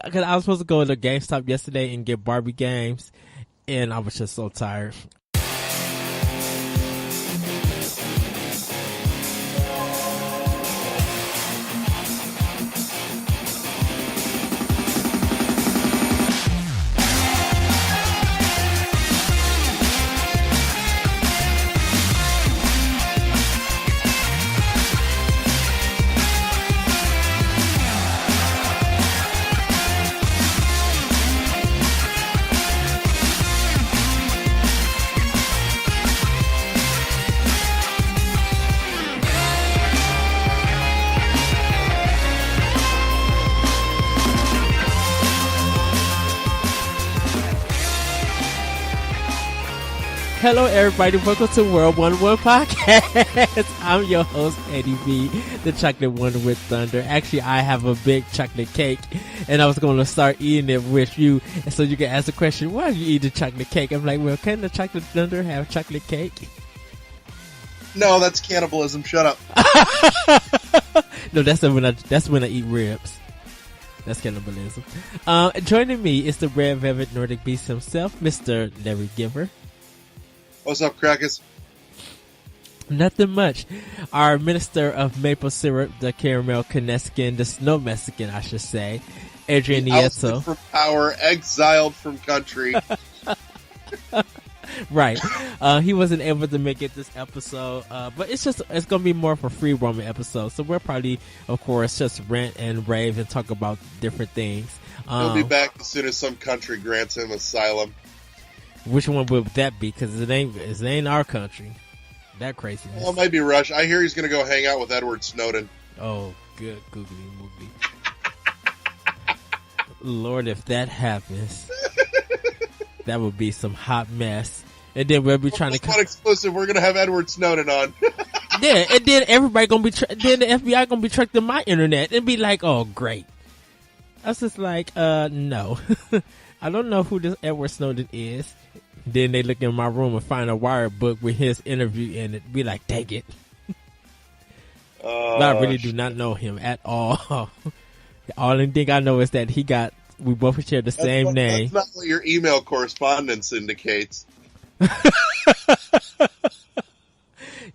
Because I was supposed to go to GameStop yesterday and get Barbie games, and I was just so tired. Hello, everybody. Welcome to World 101 Podcast. I'm your host, Eddie B, the Chocolate Wonder with Thunder. Actually, I have a big chocolate cake, and I was going to start eating it with you. And so you can ask the question, why do you eat a chocolate cake? I'm like, well, can the Chocolate Thunder have chocolate cake? No, that's cannibalism. Shut up. No, that's when I eat ribs. That's cannibalism. Joining me is the Red Velvet Nordic Beast himself, Mr. Larry Giver. What's up, crackers? Nothing much. Our minister of maple syrup, the caramel Canescan, the snow Mexican, I should say, Adrian Nieto. Ousted from power, exiled from country. Right. He wasn't able to make it this episode, but it's going to be more of a free roaming episode. So we'll probably, of course, just rant and rave and talk about different things. He'll be back as soon as some country grants him asylum. Which one would that be? Because it ain't our country. That craziness. Well, it might be Russia. I hear he's going to go hang out with Edward Snowden. Oh, good googly movie. Lord, if that happens, that would be some hot mess. And then we'll be trying to. One exclusive. We're going to have Edward Snowden on. Yeah, and then everybody going to be. Then the FBI going to be tracking my internet and be like, "Oh, great." I was just like, no. I don't know who this Edward Snowden is. Then they look in my room and find a wire book with his interview in it. Be like, dang it. I really do not know him at all. All I think I know is that we both share the same name. That's not what your email correspondence indicates.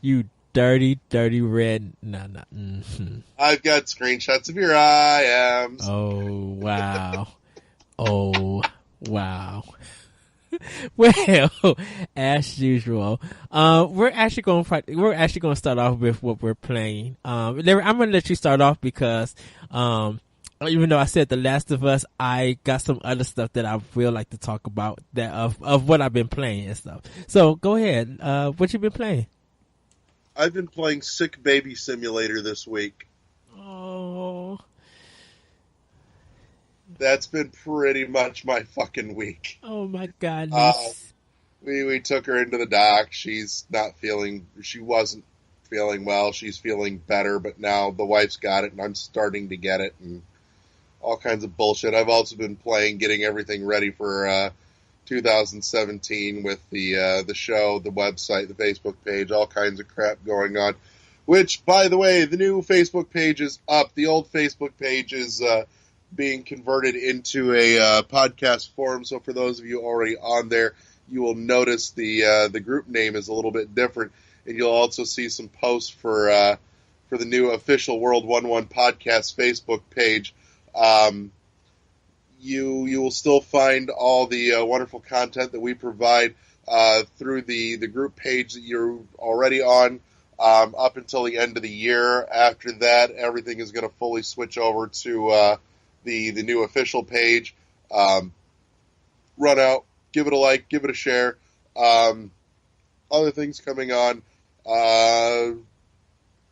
You dirty, dirty red. Mm-hmm. I've got screenshots of your IMs. Oh, wow. Oh, wow. Well, as usual, we're actually going to start off with what we're playing. Larry, I'm going to let you start off because, even though I said The Last of Us, I got some other stuff that I feel like to talk about of what I've been playing and stuff. So go ahead. What you been playing? I've been playing Sick Baby Simulator this week. Oh. That's been pretty much my fucking week. Oh my goodness. We took her into the doc. She wasn't feeling well. She's feeling better, but now the wife's got it and I'm starting to get it and all kinds of bullshit. I've also been getting everything ready for 2017 with the show, the website, the Facebook page, all kinds of crap going on. Which, by the way, the new Facebook page is up. The old Facebook page is being converted into a podcast forum. So for those of you already on there, you will notice the group name is a little bit different, and you'll also see some posts for the new official World 101 Podcast Facebook page. You will still find all the wonderful content that we provide through the group page that you're already on up until the end of the year. After that, everything is going to fully switch over to the new official page. Run out, give it a like, give it a share. Other things coming on.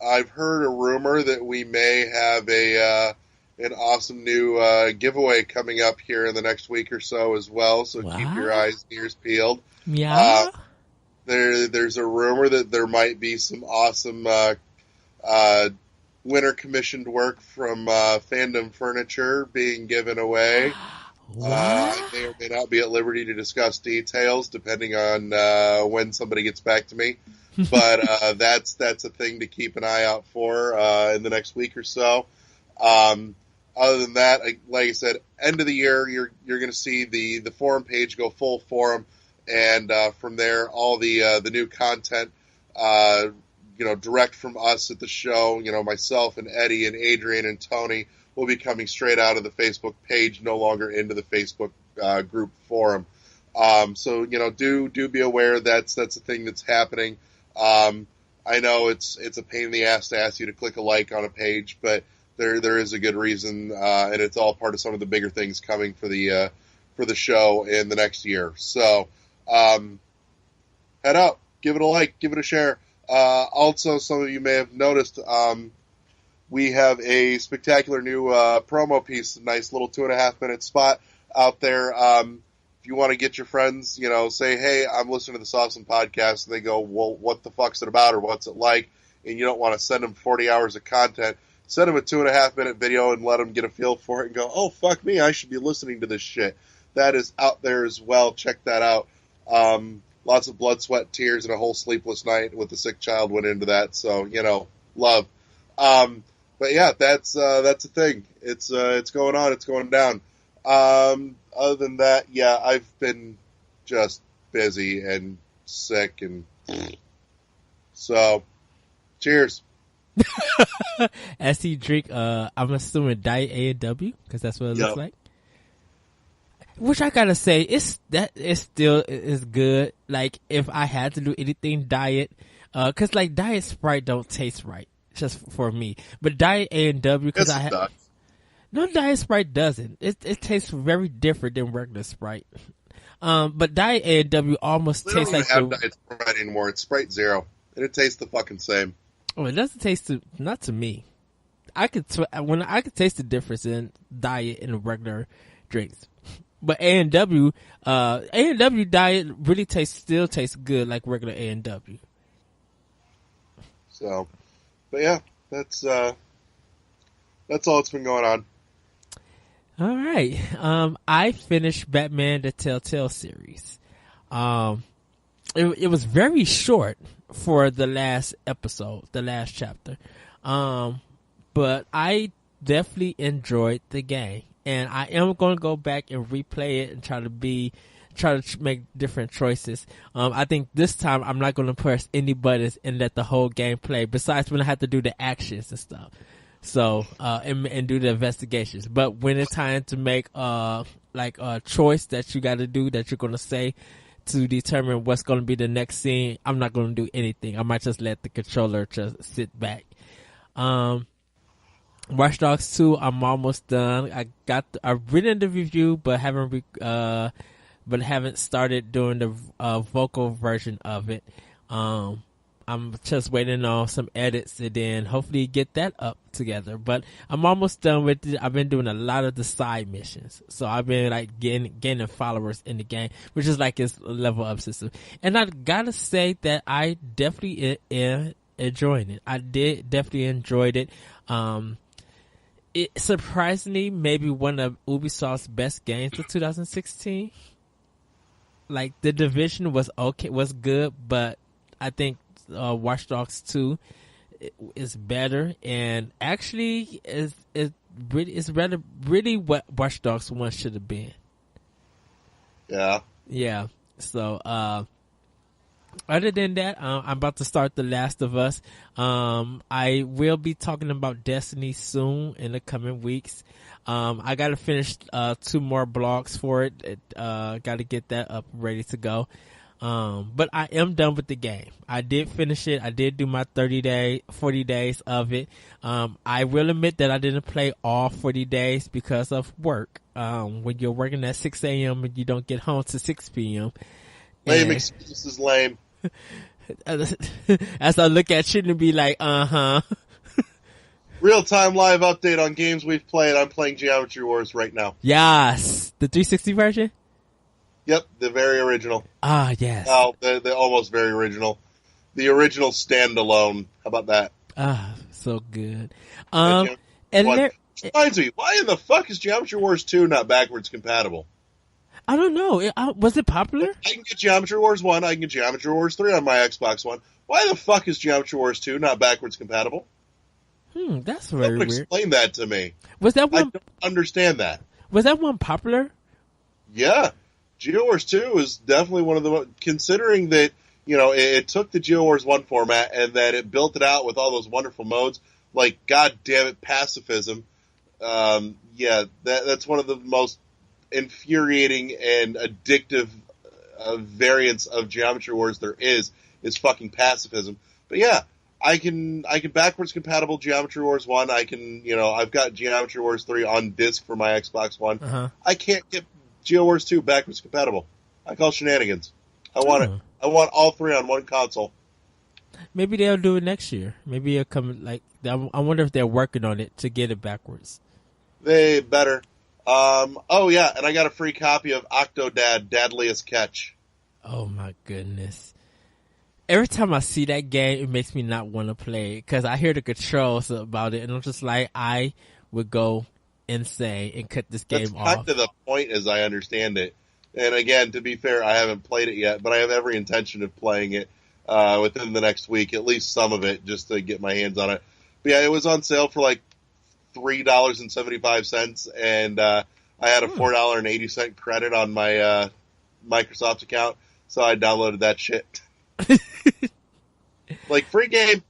I've heard a rumor that we may have an awesome new giveaway coming up here in the next week or so as well. So Wow. Keep your eyes and ears peeled. Yeah. There's a rumor that there might be some awesome winter commissioned work from Fandom Furniture being given away. I may or may not be at liberty to discuss details depending on when somebody gets back to me. But that's a thing to keep an eye out for in the next week or so. Other than that, like I said, end of the year, you're going to see the forum page go full forum, and from there, all the new content, direct from us at the show. Myself and Eddie and Adrian and Tony will be coming straight out of the Facebook page, no longer into the Facebook group forum. So do be aware that's a thing that's happening. I know it's a pain in the ass to ask you to click a like on a page, but there is a good reason, and it's all part of some of the bigger things coming for the show in the next year. So head out, give it a like, give it a share. Also, some of you may have noticed we have a spectacular new promo piece, a nice little 2.5-minute spot out there. If you want to get your friends, say, hey, I'm listening to this awesome podcast, and they go, well, what the fuck's it about, or what's it like, and you don't want to send them 40 hours of content, send them a 2.5-minute video and let them get a feel for it and go, oh, fuck me, I should be listening to this shit. That is out there as well. Check that out. Lots of blood, sweat, tears, and a whole sleepless night with a sick child went into that. So, love. But yeah, that's a thing. It's going on. It's going down. Other than that, yeah, I've been just busy and sick, and so cheers. As he drink, I'm assuming Diet A&W, because that's what it looks like. Which I gotta say, it's still good. Like, if I had to do anything diet, cause like Diet Sprite don't taste right, just for me. But Diet A&W, cause no, Diet Sprite doesn't. It tastes very different than regular Sprite. But Diet A&W almost tastes like Diet Sprite anymore. It's Sprite Zero, and it tastes the fucking same. Oh, it doesn't taste not to me. I could taste the difference in Diet and regular drinks. But A&W Diet really still tastes good like regular A&W. So, but yeah, that's all that's been going on. All right. I finished Batman the Telltale series. It was very short for the last episode, the last chapter. But I definitely enjoyed the game, and I am going to go back and replay it and try to make different choices. I think this time I'm not going to press any buttons and let the whole game play, besides when I have to do the actions and stuff. So, and do the investigations. But when it's time to make, like a choice that you got to do, that you're going to say to determine what's going to be the next scene, I'm not going to do anything. I might just let the controller just sit back. Watch Dogs 2, I'm almost done. I've written the review, but haven't started doing the vocal version of it. I'm just waiting on some edits and then hopefully get that up together. But I'm almost done with it. I've been doing a lot of the side missions. So I've been like gaining followers in the game, which is like its level up system. And I gotta say that I definitely enjoying it. I did definitely enjoyed it. It surprisingly maybe one of Ubisoft's best games of 2016. Like, The Division was good, but I think Watch Dogs 2 is better, and actually is really what Watch Dogs 1 should have been. Yeah. So other than that, I'm about to start The Last of Us. I will be talking about Destiny soon in the coming weeks. I gotta finish 2 more blogs for it. Gotta get that up ready to go. But I am done with the game. I did finish it. I did do my 40 days of it. I will admit that I didn't play all 40 days because of work. When you're working at 6 a.m. and you don't get home to 6 p.m. Lame excuses, lame. As I look at you and be like, Real-time live update on games we've played. I'm playing Geometry Wars right now. Yes. The 360 version? Yep, the very original. Ah, yes. Oh, the almost very original. The original standalone. How about that? Ah, so good. And reminds me, why in the fuck is Geometry Wars 2 not backwards compatible? I don't know. Was it popular? I can get Geometry Wars 1, I can get Geometry Wars 3 on my Xbox One. Why the fuck is Geometry Wars 2 not backwards compatible? That's very Someone weird. explain that to me. Was that I one? don't understand that. Was that one popular? Yeah, GeoWars 2 is definitely one of the considering that it took the GeoWars 1 format and then it built it out with all those wonderful modes. Like, god damn it, pacifism. That's one of the most infuriating and addictive variants of Geometry Wars there is fucking pacifism. But yeah, I can backwards compatible Geometry Wars 1. I can, I've got Geometry Wars 3 on disc for my Xbox One. Uh-huh. I can't get GeoWars 2 backwards compatible. I call shenanigans. I want it. I want all three on one console. Maybe they'll do it next year. Maybe it'll come I wonder if they're working on it to get it backwards. They better. Oh yeah, and I got a free copy of Octodad, Dadliest Catch. Oh my goodness. Every time I see that game, it makes me not want to play it because I hear the controls about it and I'm just like, I would go insane and cut this game off. That's kind of the point as I understand it. And again, to be fair, I haven't played it yet, but I have every intention of playing it within the next week, at least some of it, just to get my hands on it. But yeah, it was on sale for like $3.75, and I had a $4.80 credit on my Microsoft account, so I downloaded that shit. Like, free game.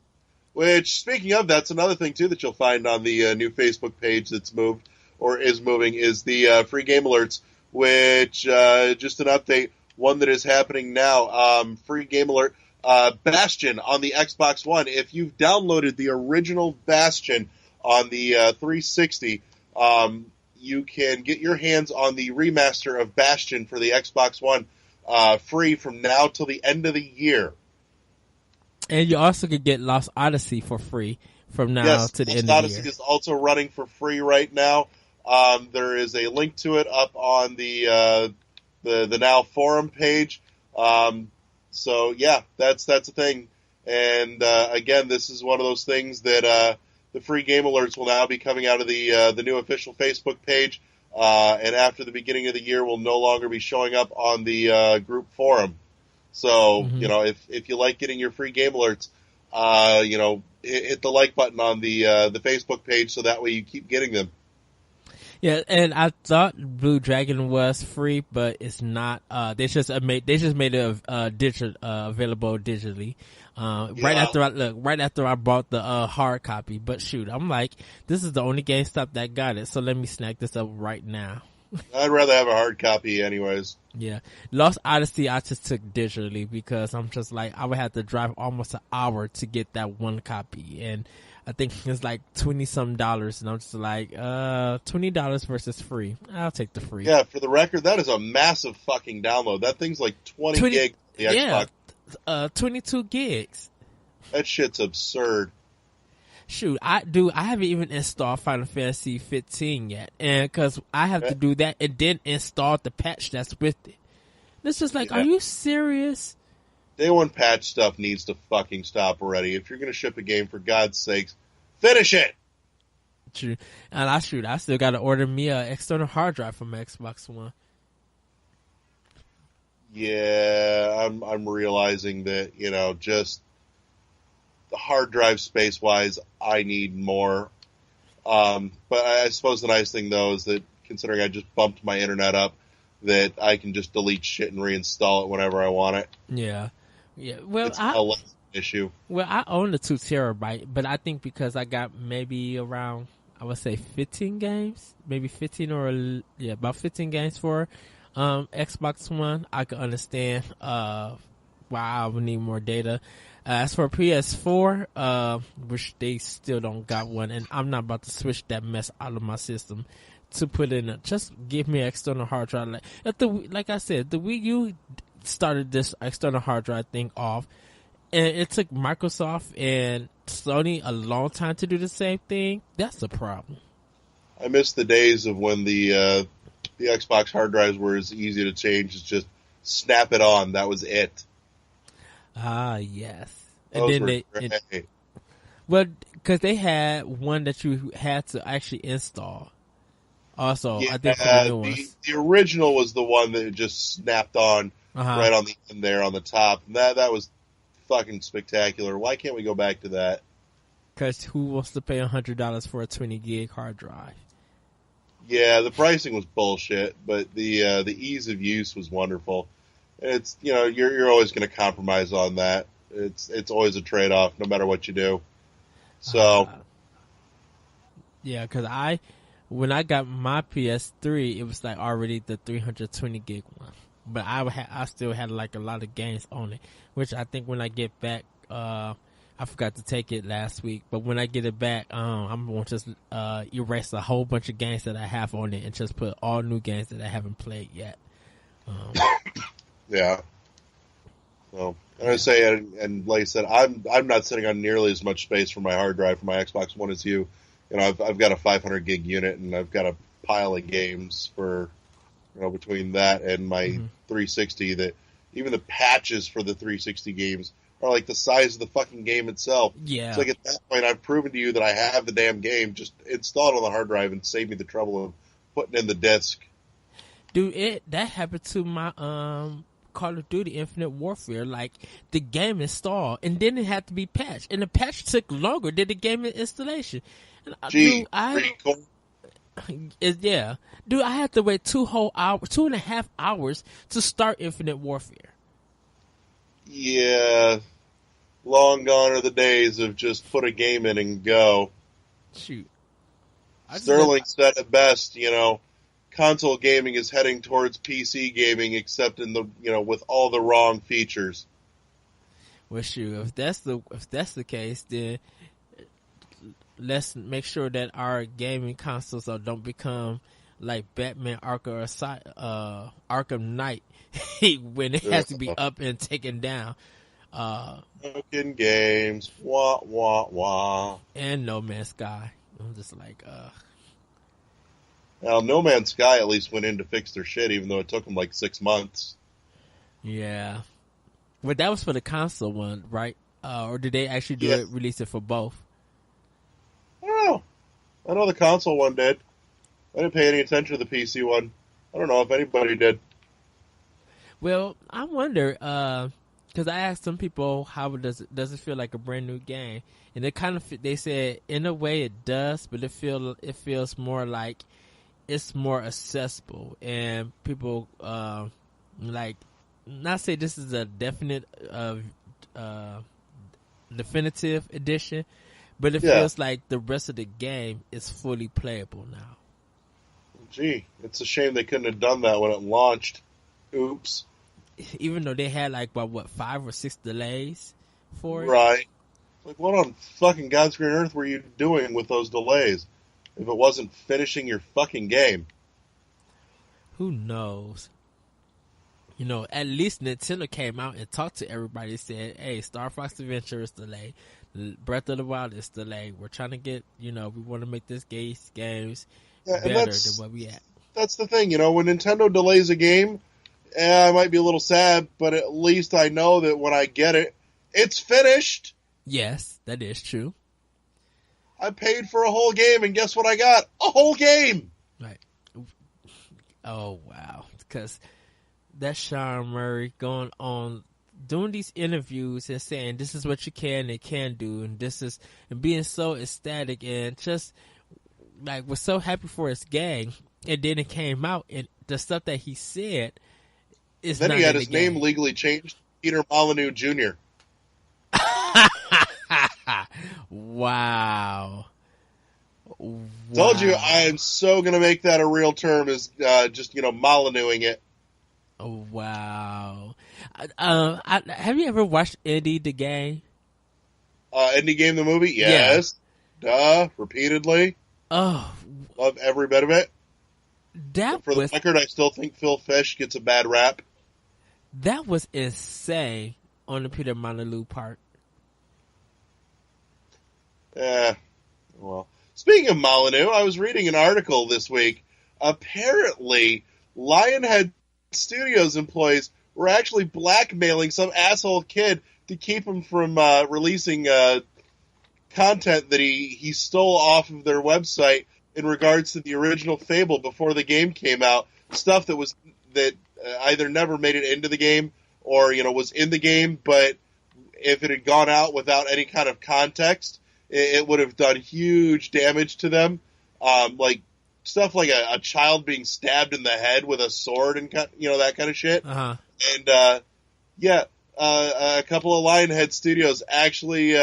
Which, speaking of, that's another thing too that you'll find on the new Facebook page that's moved or is moving is the free game alerts. Which just an update, one that is happening now. Free game alert. Bastion on the Xbox One. If you've downloaded the original Bastion on the 360, you can get your hands on the remaster of Bastion for the Xbox One free from now till the end of the year. And you also could get Lost Odyssey for free from now to the end of the year. Lost Odyssey is also running for free right now. There is a link to it up on the Now forum page. So yeah, that's a thing. And again, this is one of those things that the free game alerts will now be coming out of the new official Facebook page. And after the beginning of the year, will no longer be showing up on the group forum. So if you like getting your free game alerts, hit the like button on the Facebook page so that way you keep getting them. Yeah, and I thought Blue Dragon was free, but it's not. They just made it available digitally. Right after I bought the hard copy. But shoot, I'm like, this is the only GameStop that got it, so let me snag this up right now. I'd rather have a hard copy, anyways. Yeah, Lost Odyssey I just took digitally because I'm just like, I would have to drive almost an hour to get that one copy, and I think it's like $20-some, and I'm just like, $20 versus free. I'll take the free. Yeah, for the record, that is a massive fucking download. That thing's like 20 gigs on the Xbox. 22 gigs. That shit's absurd. Shoot, I haven't even installed Final Fantasy 15 yet, and because I have to do that and then install the patch that's with it. It's just like, are you serious? Day one patch stuff needs to fucking stop already. If you're going to ship a game, for God's sakes, finish it! True. And I still got to order me an external hard drive for my Xbox One. Yeah, I'm realizing that, just the hard drive space-wise, I need more. But I suppose the nice thing, though, is that considering I just bumped my internet up, that I can just delete shit and reinstall it whenever I want it. Yeah. Yeah, well, it's a less issue. Well, I own the 2 terabyte, but I think because I got maybe around, I would say 15 games, maybe 15 or about 15 games for Xbox One, I could understand why I would need more data. As for PS4, which they still don't got one, and I'm not about to switch that mess out of my system to put in just give me an external hard drive. Like I said, the Wii U started this external hard drive thing off, and it took Microsoft and Sony a long time to do the same thing. That's the problem. I miss the days of when the Xbox hard drives were as easy to change as just snap it on. That was it. Ah, yes. Those And then were great. well, because they had one that you had to actually install. Also, yeah, I think for the new ones. The original was the one that just snapped on right on the end there on the top. And that was fucking spectacular. Why can't we go back to that? Because who wants to pay $100 for a 20 gig hard drive? Yeah, the pricing was bullshit, but the ease of use was wonderful. It's you're always going to compromise on that. It's always a trade off, no matter what you do. So yeah, because when I got my PS3, it was like already the 320 gig one, but I still had like a lot of games on it, which I think when I get back, I forgot to take it last week, but when I get it back, I'm going to just erase a whole bunch of games that I have on it and just put all new games that I haven't played yet. Yeah. So, I say, and like I said, I'm not sitting on nearly as much space for my hard drive for my Xbox One as you. I've got a 500 gig unit, and I've got a pile of games for, between that and my 360. That even the patches for the 360 games are like the size of the fucking game itself. Yeah. It's like at that point, I've proven to you that I have the damn game. Just install it on the hard drive and save me the trouble of putting in the disc. Dude, that happened to my Call of Duty Infinite Warfare. Like, the game installed, and then it had to be patched, and the patch took longer than the game installation. And, Gee, dude, yeah, dude, I had to wait 2.5 hours to start Infinite Warfare. Yeah, long gone are the days of just put a game in and go. Shoot, Sterling said it best. Console gaming is heading towards PC gaming, except in the with all the wrong features. Well, shoot, if that's the case, then let's make sure that our gaming consoles don't become like Batman Arkham Knight when it has to be up and taken down. Broken games, wah wah wah, and No Man's Sky. I'm just like, Now, No Man's Sky at least went in to fix their shit, even though it took them like 6 months. Yeah, but that was for the console one, right? Or did they actually release it for both? I don't know. I know the console one did. I didn't pay any attention to the PC one. I don't know if anybody did. Well, I wonder, because I asked some people how does it feel like a brand new game, and they said in a way it does, but it feels more like it's more accessible, and people like not say this is a definitive edition, but it feels like the rest of the game is fully playable now. Gee, it's a shame they couldn't have done that when it launched. Oops. Even though they had like 5 or 6 delays for it. Right. Like, what on fucking God's green earth were you doing with those delays if it wasn't finishing your fucking game? Who knows? At least Nintendo came out and talked to everybody and said, hey, Star Fox Adventure is delayed. Breath of the Wild is delayed. We're trying to get, we want to make this games better than what we had. That's the thing, when Nintendo delays a game, I might be a little sad, but at least I know that when I get it, it's finished. Yes, that is true. I paid for a whole game, and guess what I got? A whole game! Right. Oh, wow. Because that's Sean Murray going on doing these interviews and saying this is what you can and can't do, and being so ecstatic and just like was so happy for his gang, and then it came out and the stuff that he said is then not he had in his the name game. legally changed, Peter Molyneux Jr. Wow. Told you I am so going to make that a real term, is just Molyneuxing it. Oh, wow. Have you ever watched Eddie the Game? Indie Game the movie? Yes. Yeah. Duh. Repeatedly. Oh. Love every bit of it. But for the record, I still think Phil Fish gets a bad rap. That was insane on the Peter Molyneux part. Yeah. Well, speaking of Molyneux, I was reading an article this week. Apparently, Lionhead Studios employees were actually blackmailing some asshole kid to keep him from releasing content that he stole off of their website in regards to the original Fable before the game came out. Stuff that either never made it into the game or was in the game, but if it had gone out without any kind of context, it would have done huge damage to them. Like stuff like a child being stabbed in the head with a sword and that kind of shit. Uh-huh. And a couple of Lionhead Studios actually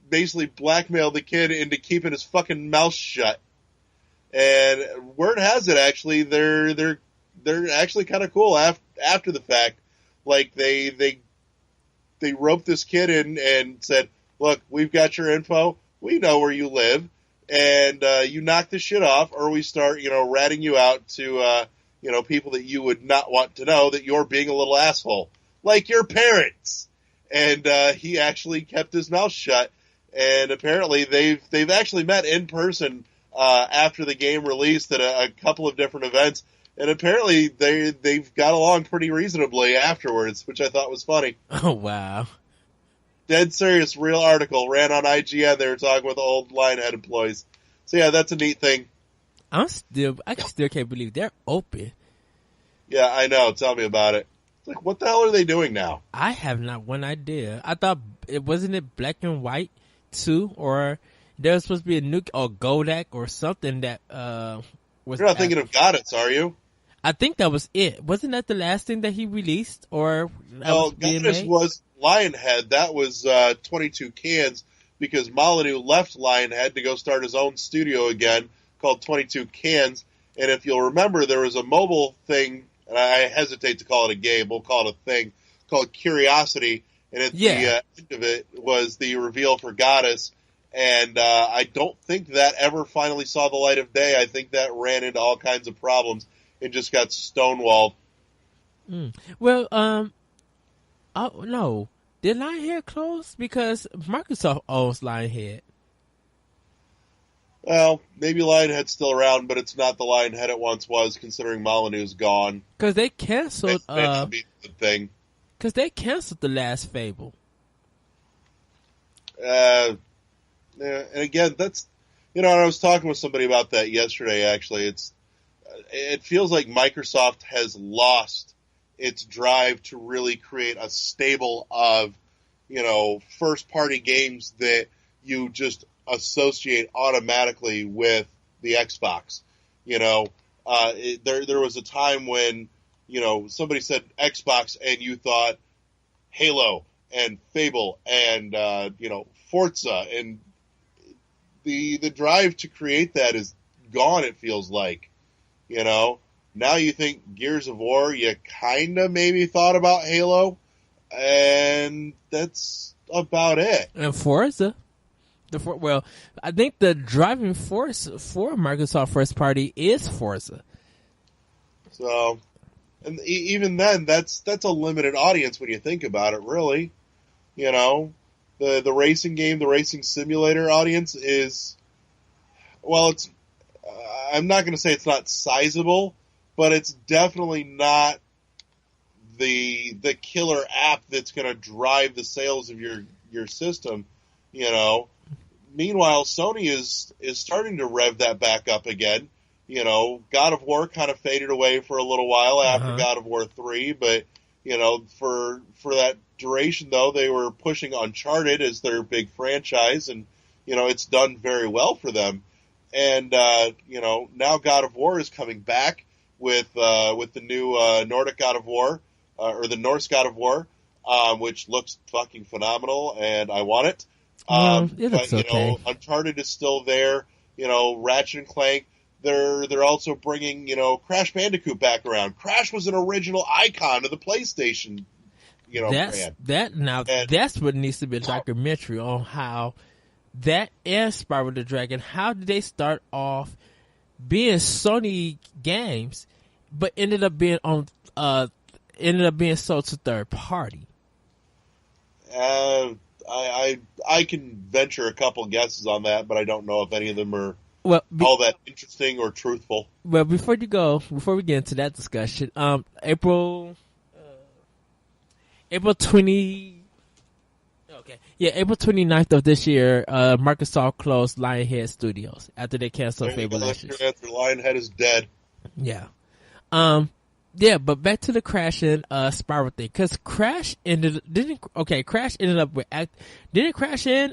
basically blackmailed the kid into keeping his fucking mouth shut. And word has it, actually, they're actually kind of cool after the fact. Like they roped this kid in and said, "Look, we've got your info. We know where you live, and you knock this shit off, or we start, ratting you out to, people that you would not want to know that you're being a little asshole, like your parents." And he actually kept his mouth shut. And apparently, they've actually met in person after the game released at a couple of different events. And apparently they've got along pretty reasonably afterwards, which I thought was funny. Oh, wow. Dead serious, real article, ran on IGN. They were talking with old Lionhead employees. So yeah, that's a neat thing. I still can't believe they're open. Yeah, I know. Tell me about it. It's like, what the hell are they doing now? I have not one idea. I thought wasn't it Black and White too, or there was supposed to be a new or Goldak or something that was. You're not thinking of Goddess, are you? I think that was it. Wasn't that the last thing that he released? Or no, Goddess was Lionhead. That was 22 Cans, because Molyneux left Lionhead to go start his own studio again called 22 Cans. And if you'll remember, there was a mobile thing, and I hesitate to call it a game, we'll call it a thing, called Curiosity. And at the end of it was the reveal for Goddess. And I don't think that ever finally saw the light of day. I think that ran into all kinds of problems. It just got stonewalled. Well, oh no. Did Lionhead close? Because Microsoft owns Lionhead. Well, maybe Lionhead's still around, but it's not the Lionhead it once was, considering Molyneux's gone. Because they canceled. That should be the thing. Because they canceled the last Fable. And again, that's I was talking with somebody about that yesterday. Actually, it feels like Microsoft has lost its drive to really create a stable of, first-party games that you just associate automatically with the Xbox. There was a time when, somebody said Xbox and you thought Halo and Fable and, Forza, and the drive to create that is gone, it feels like. Now you think Gears of War, you kind of maybe thought about Halo, and that's about it. And Forza. I think the driving force for Microsoft first party is Forza. So, and even then, that's a limited audience when you think about it, really. The racing game, the racing simulator audience is, well, it's, I'm not going to say it's not sizable, but it's definitely not the killer app that's going to drive the sales of your system. Meanwhile, Sony is starting to rev that back up again. God of War kind of faded away for a little while after God of War 3, but for that duration though, they were pushing Uncharted as their big franchise, and it's done very well for them. And now God of War is coming back with the new Nordic God of War, or the Norse God of War, which looks fucking phenomenal, and I want it. It looks okay. Uncharted is still there. Ratchet and Clank. They're also bringing Crash Bandicoot back around. Crash was an original icon of the PlayStation. Brand. That's what needs to be a documentary on how that and Spyro the Dragon. How did they start off being Sony games, but ended up being sold to third party? I can venture a couple guesses on that, but I don't know if any of them are all that interesting or truthful. Well, before we get into that discussion, April 29th of this year, Microsoft closed Lionhead Studios after they canceled Fable Legends. After Lionhead is dead. Yeah. But back to the Crash and Spyro thing, because Crash ended up with didn't Crash in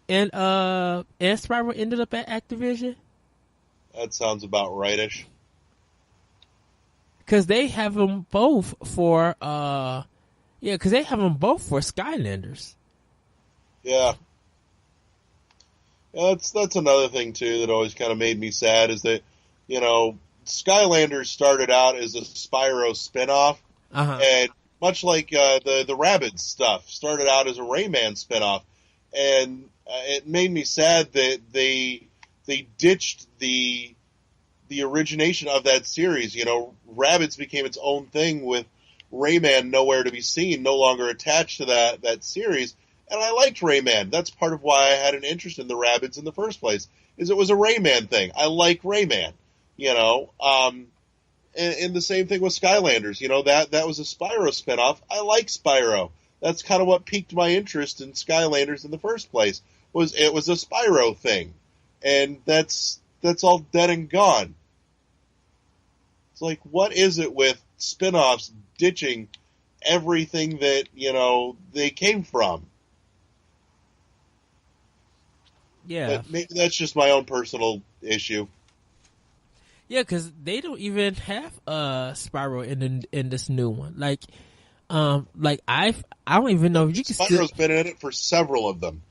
and Spyro ended up at Activision? That sounds about rightish. Because they have them both for because they have them both for Skylanders. Yeah. That's another thing too that always kind of made me sad is that, you know, Skylanders started out as a Spyro spinoff, and much like the Rabbids stuff started out as a Rayman spinoff, and it made me sad that they ditched the origination of that series. You know, Rabbids became its own thing with Rayman nowhere to be seen, no longer attached to that series. And I liked Rayman. That's part of why I had an interest in the Rabbids in the first place, is it was a Rayman thing. I like Rayman, you know. And the same thing with Skylanders. You know, that was a Spyro spinoff. I like Spyro. That's kind of what piqued my interest in Skylanders in the first place. It was a Spyro thing. And that's all dead and gone. It's like, what is it with spin-offs ditching everything that, you know, they came from? Yeah. But maybe that's just my own personal issue. Yeah, because they don't even have Spyro in this new one. Like I don't even know if you can Spyro's been in it for several of them.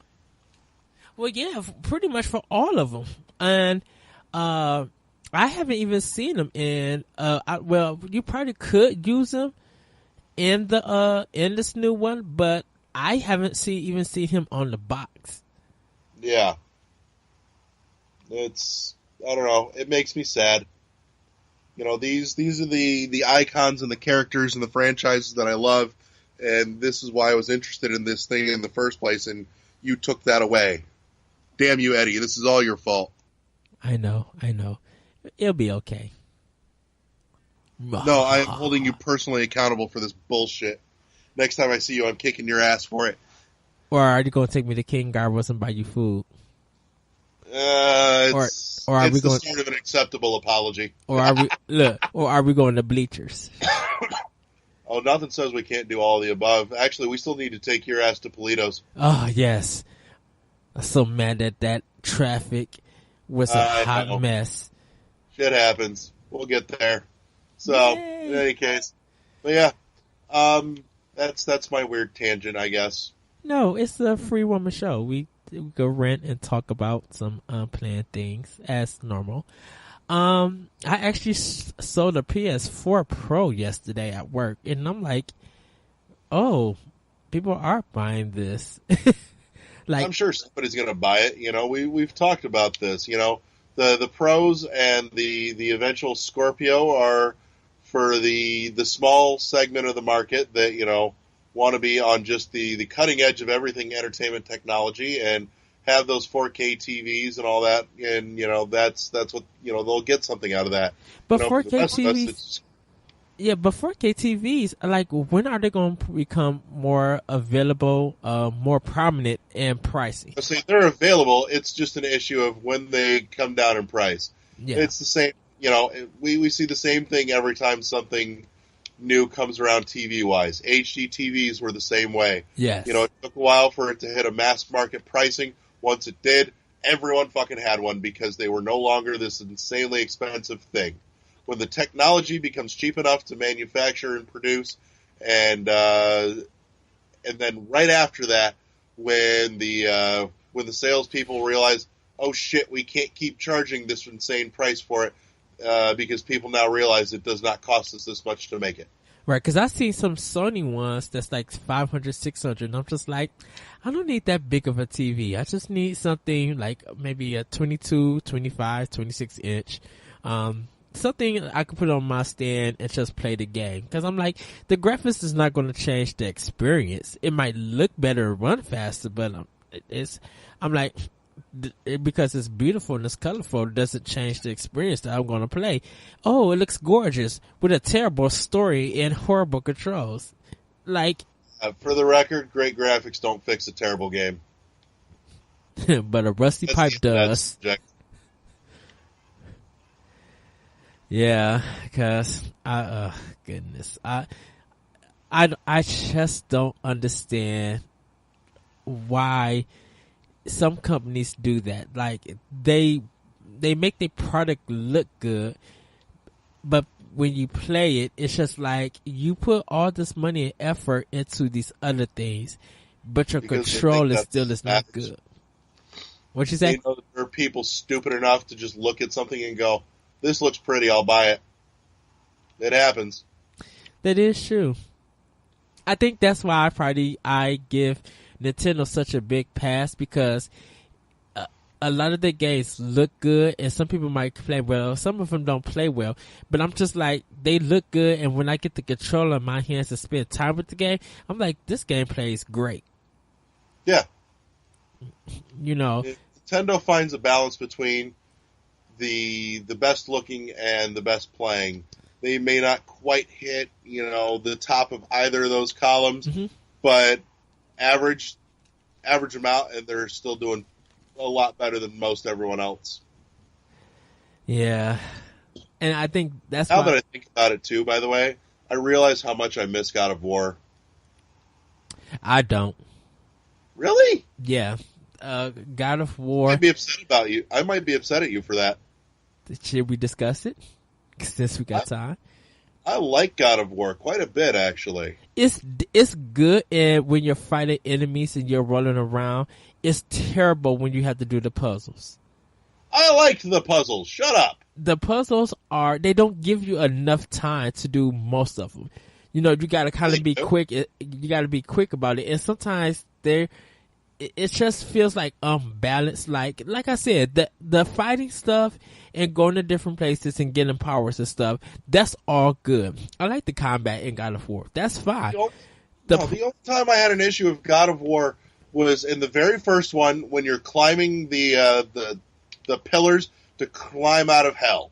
Well, yeah, pretty much for all of them. And I haven't even seen them in. Well, you probably could use them in this new one, but I haven't even seen him on the box. Yeah, I don't know. It makes me sad. You know, these are the icons and the characters and the franchises that I love, and this is why I was interested in this thing in the first place. And you took that away. Damn you, Eddie! This is all your fault. I know. It'll be okay. No, I am holding you personally accountable for this bullshit. Next time I see you, I'm kicking your ass for it. Or are you going to take me to King Garros and buy you food? It's or are we going sort of an acceptable apology? Or are we going to Bleachers? Oh, nothing says we can't do all of the above. Actually, we still need to take your ass to Politos. Oh, yes. I'm so mad at that traffic was a hot mess. Shit happens. We'll get there. So, in any case. But yeah, that's my weird tangent, I guess. No, it's a free woman show. We go rant and talk about some unplanned things as normal. I actually sold a PS4 Pro yesterday at work, and I'm like, oh, people are buying this. Like, I'm sure somebody's going to buy it. You know, we've talked about this. You know, the Pros and the eventual Scorpio are for the small segment of the market that, you know, want to be on just the cutting edge of everything entertainment technology and have those 4K TVs and all that. And, you know, that's what, you know, they'll get something out of that. But you know, 4K TVs, yeah, but 4K TVs, like, when are they going to become more available, more prominent and pricey? See, they're available. It's just an issue of when they come down in price. Yeah. It's the same, you know, we see the same thing every time something new comes around TV-wise. HD TVs were the same way. Yes. You know, it took a while for it to hit a mass market pricing. Once it did, everyone fucking had one because they were no longer this insanely expensive thing. When the technology becomes cheap enough to manufacture and produce, and then right after that, when the salespeople realize, oh shit, we can't keep charging this insane price for it, because people now realize it does not cost us this much to make it. Right, because I see some Sony ones that's like 500, 600, and I'm just like, I don't need that big of a TV. I just need something like maybe a 22, 25, 26 inch. Something I could put on my stand and just play the game. Because I'm like, the graphics is not going to change the experience. It might look better, run faster, but I'm like, because it's beautiful and it's colorful, it doesn't change the experience that I'm going to play. Oh, it looks gorgeous with a terrible story and horrible controls. Like, for the record, great graphics don't fix a terrible game. But a rusty pipe does. Yeah, because goodness, I just don't understand why some companies do that. Like they make their product look good, but when you play it, it's just like you put all this money and effort into these other things, but your Because they control think is that still is not matters. good. What you say? They know that there are people stupid enough to just look at something and go, "This looks pretty, I'll buy it." It happens. That is true. I think that's why I give Nintendo such a big pass, because a lot of the games look good, and some people might play well. Some of them don't play well, but I'm just like, they look good, and when I get the controller in my hands to spend time with the game, I'm like, this game plays great. Yeah. You know, Nintendo finds a balance between the best looking and the best playing. They may not quite hit, the top of either of those columns, but average them out, and they're still doing a lot better than most everyone else. Yeah, and I think that's now why, that I think about it too. By the way, I realize how much I miss God of War. I don't. Really? Yeah, God of War. I'd be upset about you. I might be upset at you for that. Should we discuss it? Since we got time. I like God of War quite a bit, actually. It's good, and when you're fighting enemies and you're rolling around, it's terrible when you have to do the puzzles. I liked the puzzles. Shut up. The puzzles they don't give you enough time to do most of them. You gotta kind of be quick. You gotta be quick about it, and sometimes it just feels like unbalanced. Like I said, the fighting stuff and going to different places and getting powers and stuff, that's all good. I like the combat in God of War. That's fine. The only time I had an issue with God of War was in the very first one, when you're climbing the pillars to climb out of hell.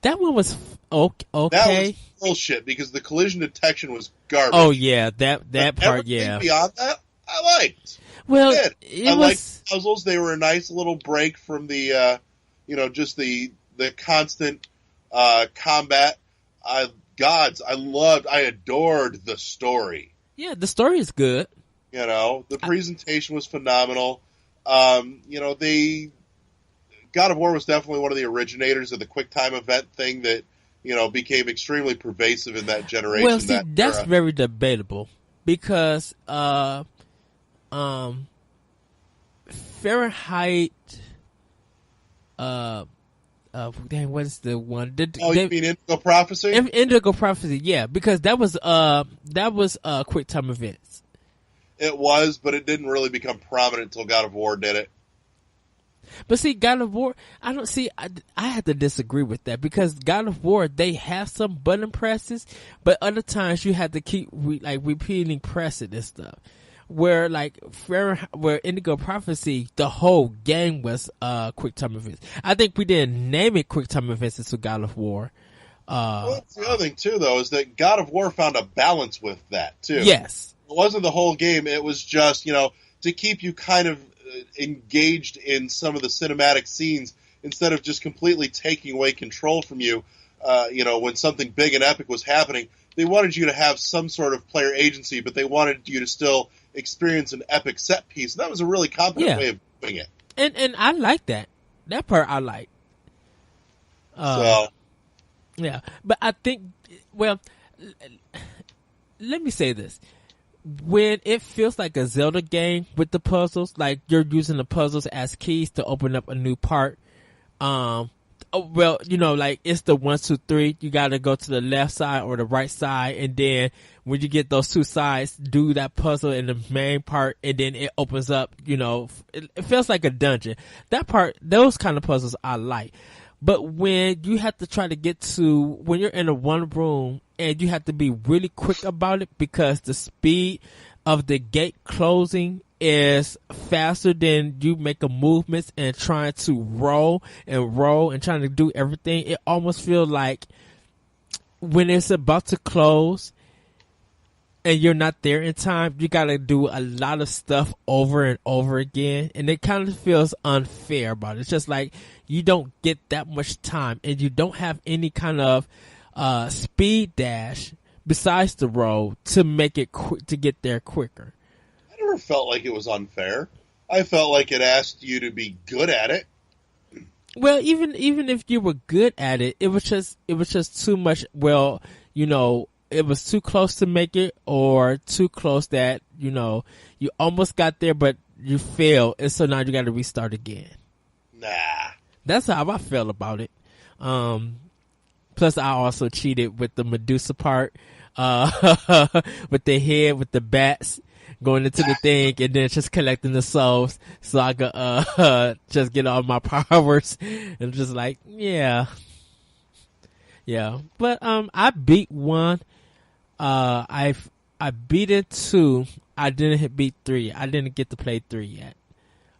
That one was okay. That was bullshit, because the collision detection was garbage. Oh yeah, that part. Yeah. Beyond that, I liked. Well, I liked the puzzles. They were a nice little break from the, just the constant combat. I adored the story. Yeah, the story is good. The presentation was phenomenal. God of War was definitely one of the originators of the QuickTime event thing that, became extremely pervasive in that generation. Well, see, that's era. Very debatable, because Fahrenheit. What is the one? You mean Indigo Prophecy? Indigo Prophecy, yeah, because that was QuickTime events. It was, but it didn't really become prominent until God of War did it. But see, God of War, I don't see. I have to disagree with that, because God of War, they have some button presses, but other times you have to keep repeating press it and stuff. Where Indigo Prophecy, the whole game was QuickTime events. I think we didn't name it QuickTime events until God of War. That's the other thing too, though, is that God of War found a balance with that too. Yes, it wasn't the whole game. It was just to keep you kind of engaged in some of the cinematic scenes, instead of just completely taking away control from you. When something big and epic was happening, they wanted you to have some sort of player agency, but they wanted you to still experience an epic set piece. And that was a really competent way of doing it. And I like that. That part I like. Yeah, but I think, well, let me say this. When it feels like a Zelda game with the puzzles, like you're using the puzzles as keys to open up a new part, it's the 1, 2, 3. You got to go to the left side or the right side, and then when you get those two sides, do that puzzle in the main part, and then it opens up. It feels like a dungeon. That part, those kind of puzzles I like. But when you have to try to get to, when you're in a one room and you have to be really quick about it, because the speed of the gate closing is faster than you make a movements and trying to roll and trying to do everything, it almost feels like when it's about to close and you're not there in time, you gotta do a lot of stuff over and over again, and it kind of feels unfair about it. It's just like you don't get that much time, and you don't have any kind of speed dash besides the road to make it to get there quicker. I never felt like it was unfair. I felt like it asked you to be good at it. Well, even if you were good at it, it was just too much. Well, it was too close to make it, or too close that you almost got there, but you failed, and so now you got to restart again. Nah, that's how I felt about it. Plus, I also cheated with the Medusa part, with the head, with the bats going into the thing, and then just collecting the souls so I could just get all my powers. And just like, yeah. But I beat 1. I beat it 2. I didn't beat 3. I didn't get to play 3 yet.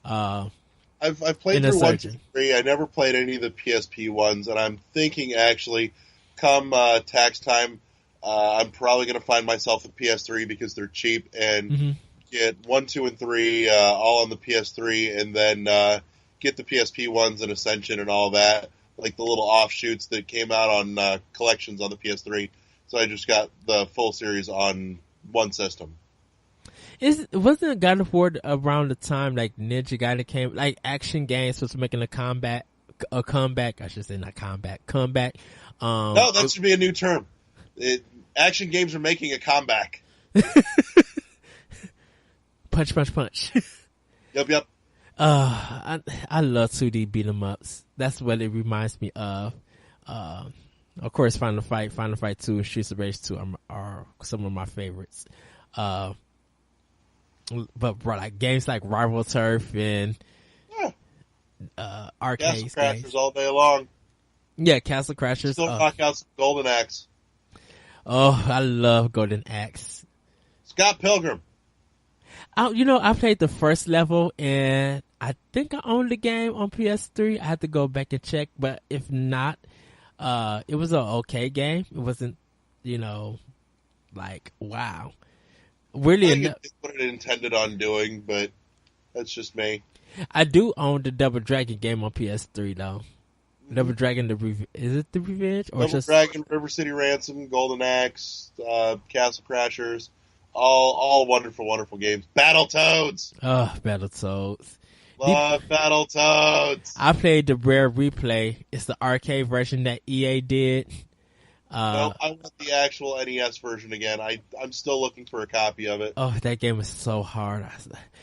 I've played through 1, 2, 3. I never played any of the PSP ones, and I'm thinking actually, come tax time, I'm probably going to find myself a PS3 because they're cheap, and get 1, 2, and 3 all on the PS3, and then get the PSP ones and Ascension and all that, like the little offshoots that came out on collections on the PS3. So I just got the full series on one system. Wasn't God of War around the time like Ninja Gaiden came, like Action Games was making a comeback? I should say, not comeback. No, that should be a new term. Action games are making a comeback. Punch. Yep. I love 2D beat 'em ups. That's what it reminds me of. Of course, Final Fight 2, and Streets of Rage 2 are some of my favorites. But bro, like games like Rival Turf and arcade Castle Crashers all day long. Yeah, Castle Crashers. Still knock out some Golden Axe. Oh, I love Golden Axe. Scott Pilgrim. I played the first level, and I think I owned the game on PS3. I had to go back and check, but if not, it was an okay game. It wasn't, like, wow. Really, I think it's what it intended on doing, but that's just me. I do own the Double Dragon game on PS3 though. Double Dragon, is it the Revenge or Double Dragon, River City Ransom, Golden Axe, Castle Crashers, all wonderful, wonderful games. Battletoads. Oh, Battletoads. Love Battletoads. I played the Rare Replay. It's the arcade version that EA did. No, I want the actual NES version again. I'm still looking for a copy of it. Oh, that game is so hard.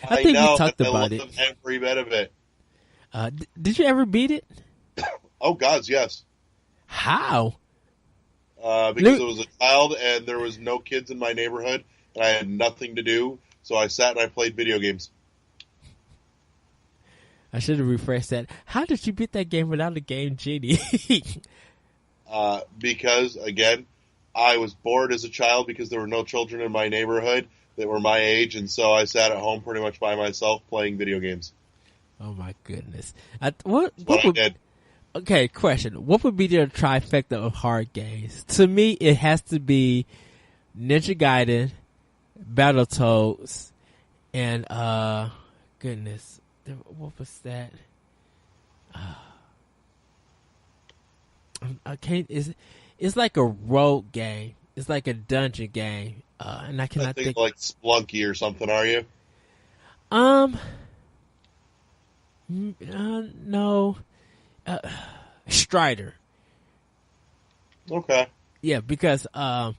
I think we talked about it. Every bit of it. Did you ever beat it? Oh, gods, yes. How? Because I was a child and there was no kids in my neighborhood and I had nothing to do, so I sat and I played video games. I should have refreshed that. How did you beat that game without a Game Genie? Because, again, I was bored as a child because there were no children in my neighborhood that were my age, and so I sat at home pretty much by myself playing video games. Oh, my goodness. What I did. Okay, question. What would be the trifecta of hard games? To me, it has to be Ninja Gaiden, Battletoads, and, goodness, what was that? I can't. It's like a rogue game. It's like a dungeon game, and I cannot think like Splunky or something. Are you? No. Strider. Okay. Yeah, because I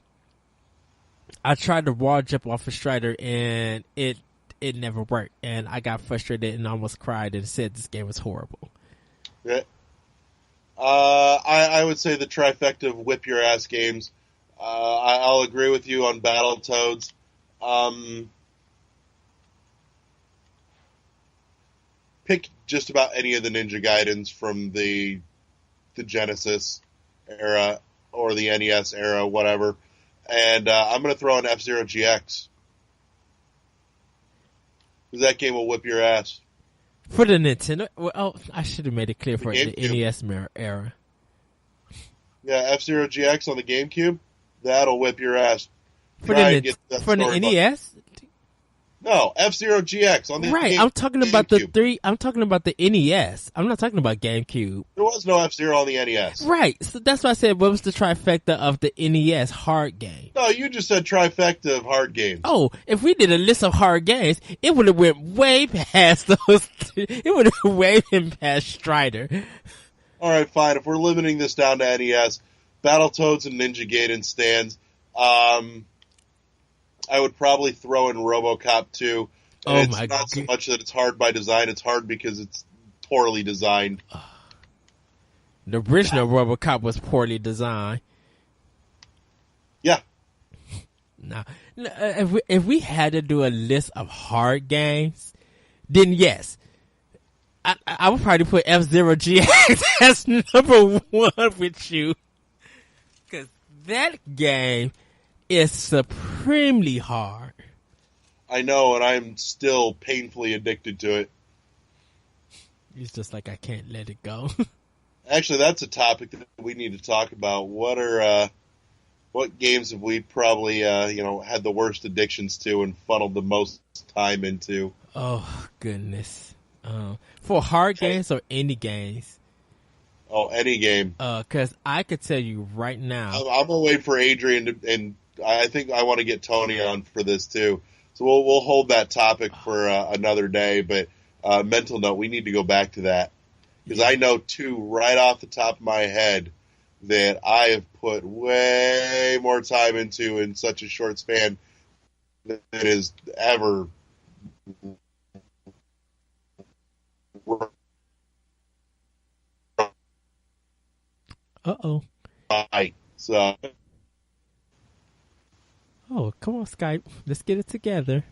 tried to wall jump off of Strider and it never worked, and I got frustrated and almost cried and said this game was horrible. Yeah. I would say the trifecta of whip your ass games. I'll agree with you on Battletoads. Pick just about any of the Ninja Gaidens from the Genesis era or the NES era, whatever. And I'm going to throw in F-Zero GX. Because that game will whip your ass. For the Nintendo? Well, I should have made it clear for the NES era. Yeah, F-Zero GX on the GameCube, that'll whip your ass. For the NES? No, F-Zero GX on the Right, I'm talking about the three. I'm talking about the NES. I'm not talking about GameCube. There was no F-Zero on the NES. Right, so that's why I said what was the trifecta of the NES hard game? No, you just said trifecta of hard games. Oh, if we did a list of hard games, it would have went way past those. It would have way been past Strider. All right, fine. If we're limiting this down to NES, Battletoads and Ninja Gaiden stands. I would probably throw in RoboCop 2. And it's not so much that it's hard by design, it's hard because it's poorly designed. The original RoboCop was poorly designed. Yeah. Now, if we had to do a list of hard games, then yes. I would probably put F-Zero GX as number one with you. Because that game is supremely hard. I know, and I'm still painfully addicted to it. It's just like I can't let it go. Actually, that's a topic that we need to talk about. What games have we probably had the worst addictions to and funneled the most time into? Oh goodness! For hard games or any games? Oh, any game. Because I could tell you right now. I'm gonna wait for Adrian and I think I want to get Tony on for this too. So we'll hold that topic for another day. But mental note, we need to go back to that because I know two right off the top of my head that I have put way more time into in such a short span than it is ever. Right. So. Oh, come on, Skype. Let's get it together.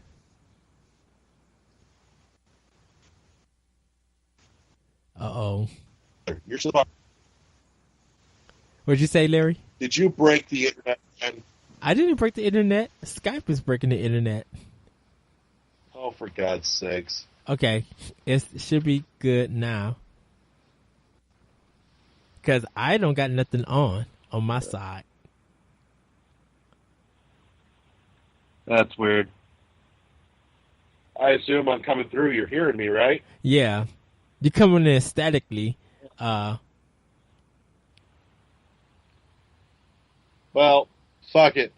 Uh-oh. You're supposed. What'd you say, Larry? Did you break the internet? I didn't break the internet. Skype is breaking the internet. Oh, for God's sakes. Okay. It should be good now. Because I don't got nothing on my side. That's weird. I assume I'm coming through. You're hearing me, right? Yeah. You're coming in statically. Well, fuck it.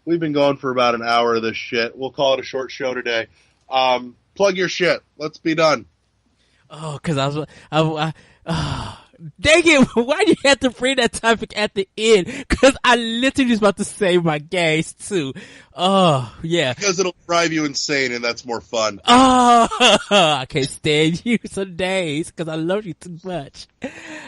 We've been going for about an hour of this shit. We'll call it a short show today. Plug your shit. Let's be done. Oh, because dang it, why do you have to bring that topic at the end? Because I literally was about to say my games too. Oh, yeah. Because it'll drive you insane and that's more fun. Oh, I can't stand you some days because I love you too much.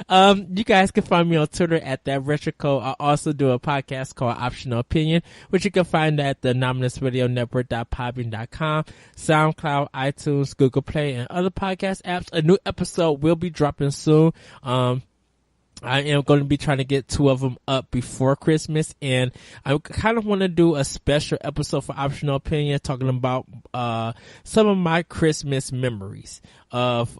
You guys can find me on Twitter at ThatRetroCode. I also do a podcast called Optional Opinion, which you can find at the AnomousRadioNetwork.podbean.com, SoundCloud, iTunes, Google Play, and other podcast apps. A new episode will be dropping soon. I am going to be trying to get 2 of them up before Christmas, and I kind of want to do a special episode for Optional Opinion talking about some of my Christmas memories of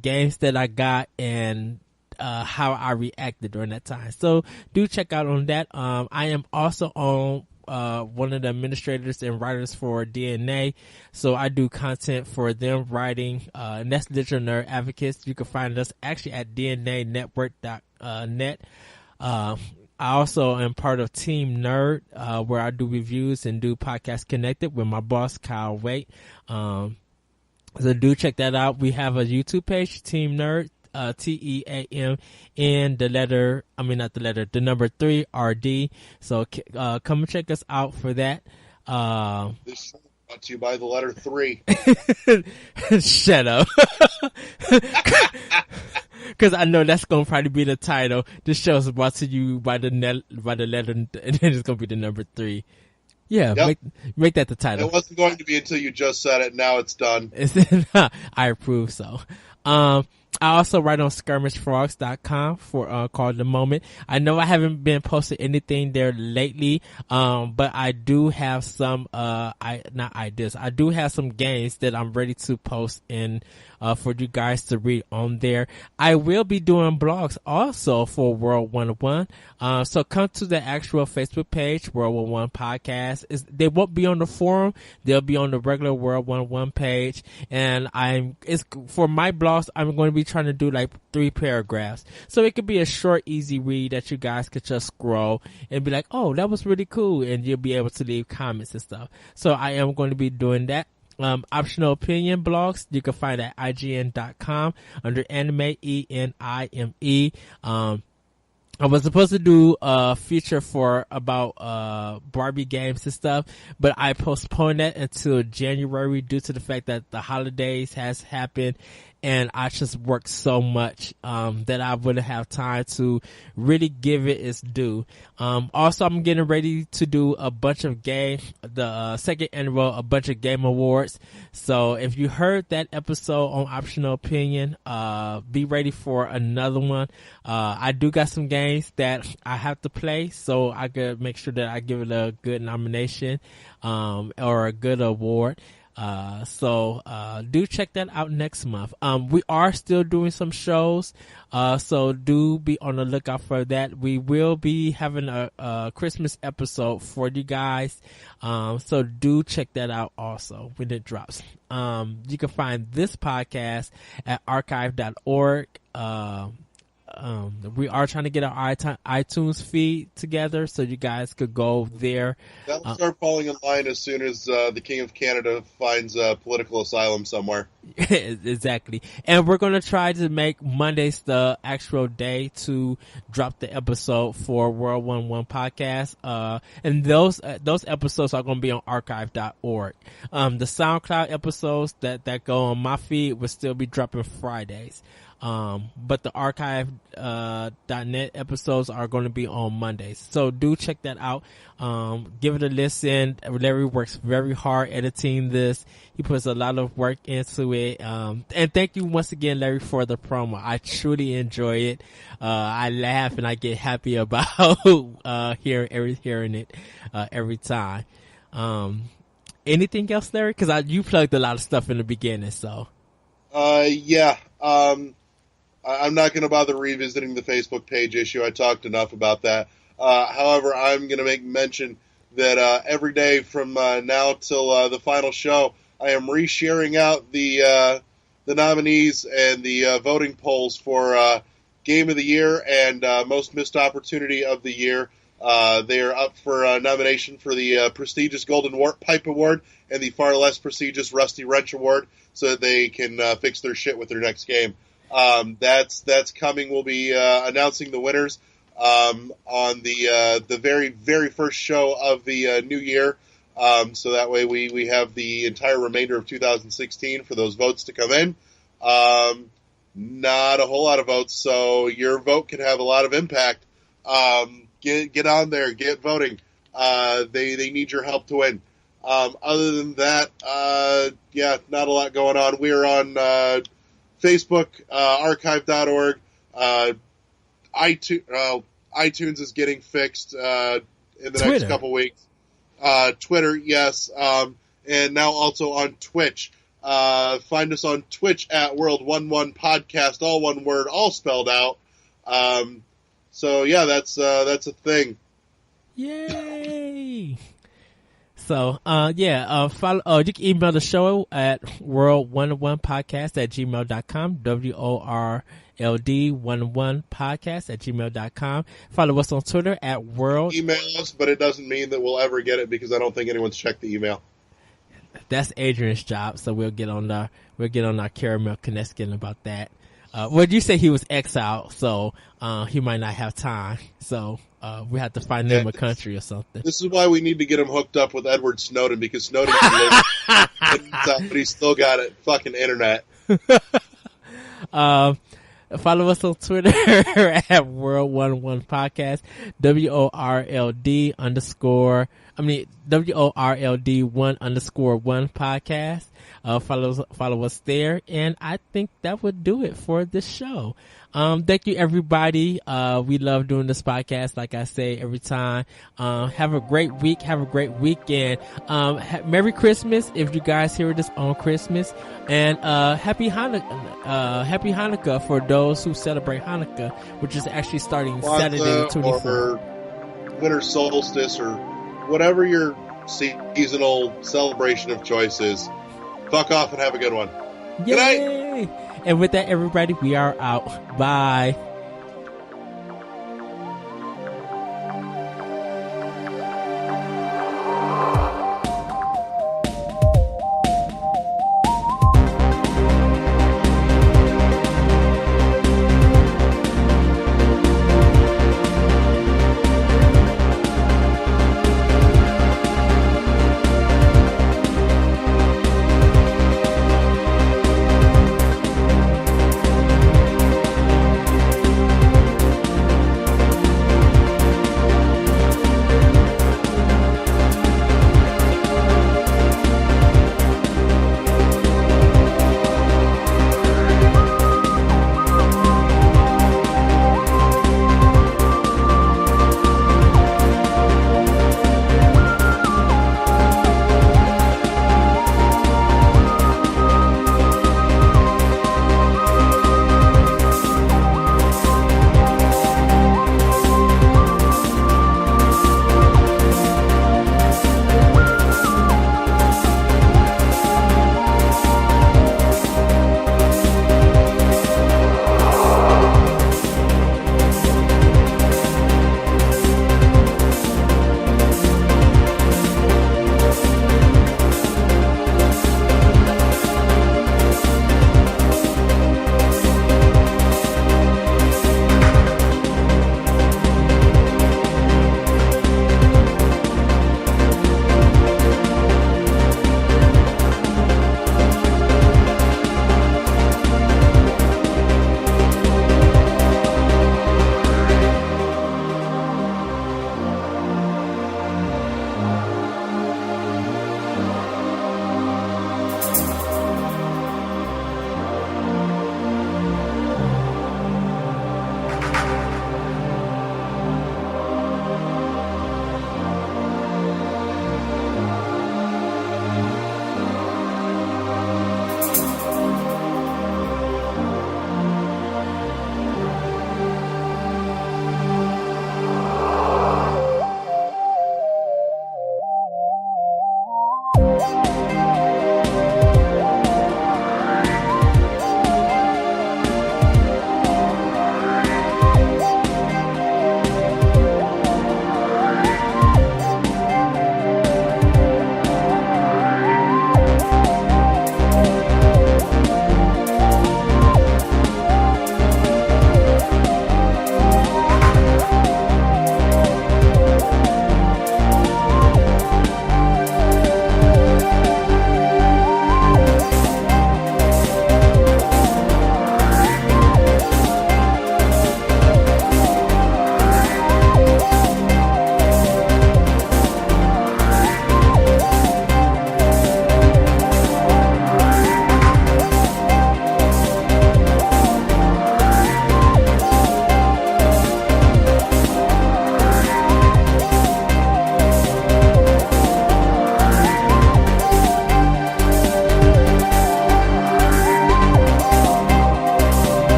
games that I got and how I reacted during that time. So do check out on that. I am also on one of the administrators and writers for DNA, so I do content for them writing, and that's Digital Nerd Advocates. You can find us actually at DNAnetwork.net. I also am part of Team Nerd, where I do reviews and do Podcast Connected with my boss Kyle Waite. So do check that out. We have a YouTube page, Team Nerd. TEAM and the number 3 RD. So come and check us out for that. This show brought to you by the letter 3. Shut up. Because I know that's going to probably be the title. This show is brought to you by the letter, and then it's going to be the number 3. Yeah, yep. Make that the title. It wasn't going to be until you just said it. Now it's done. I approve. So, I also write on skirmishfrogs.com for called The Moment. I know I haven't been posting anything there lately, but I do have some I do have some games that I'm ready to post in for you guys to read on there. I will be doing blogs also for World 101. So come to the actual Facebook page, World 101 Podcast. They won't be on the forum. They'll be on the regular World 101 page. And it's for my blogs, I'm going to be trying to do like 3 paragraphs. So it could be a short, easy read that you guys could just scroll and be like, oh, that was really cool. And you'll be able to leave comments and stuff. So I am going to be doing that. Optional opinion blogs you can find at IGN.com under anime ENIME. I was supposed to do a feature about Barbie games and stuff, but I postponed that until January due to the fact that the holidays has happened and I just worked so much that I wouldn't have time to really give it its due. Also, I'm getting ready to do a bunch of the second annual a bunch of game awards. So if you heard that episode on Optional Opinion, be ready for another one. I do got some games that I have to play, so I could make sure that I give it a good nomination or a good award. So do check that out next month. We are still doing some shows, so do be on the lookout for that. We will be having a Christmas episode for you guys, so do check that out also when it drops. You can find this podcast at archive.org. We are trying to get our iTunes feed together so you guys could go there. That'll start falling in line as soon as the King of Canada finds political asylum somewhere. Exactly. And we're going to try to make Mondays the actual day to drop the episode for World 101 Podcast. And those episodes are going to be on archive.org. The SoundCloud episodes that go on my feed will still be dropping Fridays. But the archive.net episodes are going to be on Mondays. So do check that out. Give it a listen. Larry works very hard editing this. He puts a lot of work into it. And thank you once again, Larry, for the promo. I truly enjoy it. I laugh and I get happy about, hearing it, every time. Anything else, Larry? Cause you plugged a lot of stuff in the beginning, so. Yeah. I'm not going to bother revisiting the Facebook page issue. I talked enough about that. However, I'm going to make mention that every day from now till the final show, I am resharing out the nominees and the voting polls for Game of the Year and Most Missed Opportunity of the Year. They are up for nomination for the prestigious Golden Pipe Award and the far less prestigious Rusty Wrench Award, so that they can fix their shit with their next game. That's coming. We'll be announcing the winners on the very, very first show of the new year. So that way we have the entire remainder of 2016 for those votes to come in. Not a whole lot of votes, so your vote can have a lot of impact. Get on there, get voting. They need your help to win. Other than that, not a lot going on. We're on Facebook, archive.org. iTunes is getting fixed in the next couple weeks. Twitter, yes. And now also on Twitch. Find us on Twitch at World11 Podcast, all one word, all spelled out. So yeah, that's a thing. Yay! So, follow, you can email the show at world101podcast@gmail.com, WORLD11podcast@gmail.com. Follow us on Twitter at world. Email us, but it doesn't mean that we'll ever get it because I don't think anyone's checked the email. That's Adrian's job, so we'll get on our Caramel Kineskin about that. You say he was exiled, so he might not have time. So we have to find him a country or something. This is why we need to get him hooked up with Edward Snowden, because Snowden can live, but he's still got it fucking internet. Follow us on Twitter at World11 Podcast, WORLD_, WORLD1_1 podcast. Follow us there, and I think that would do it for this show. Thank you, everybody. We love doing this podcast, like I say every time. Have a great week. Have a great weekend. Merry Christmas if you guys hear this on Christmas, and Happy Hanukkah for those who celebrate Hanukkah, which is actually starting Saturday the 24th. Or winter solstice, or whatever your seasonal celebration of choice is. Fuck off and have a good one. Yay! Good night. And with that, everybody, we are out. Bye.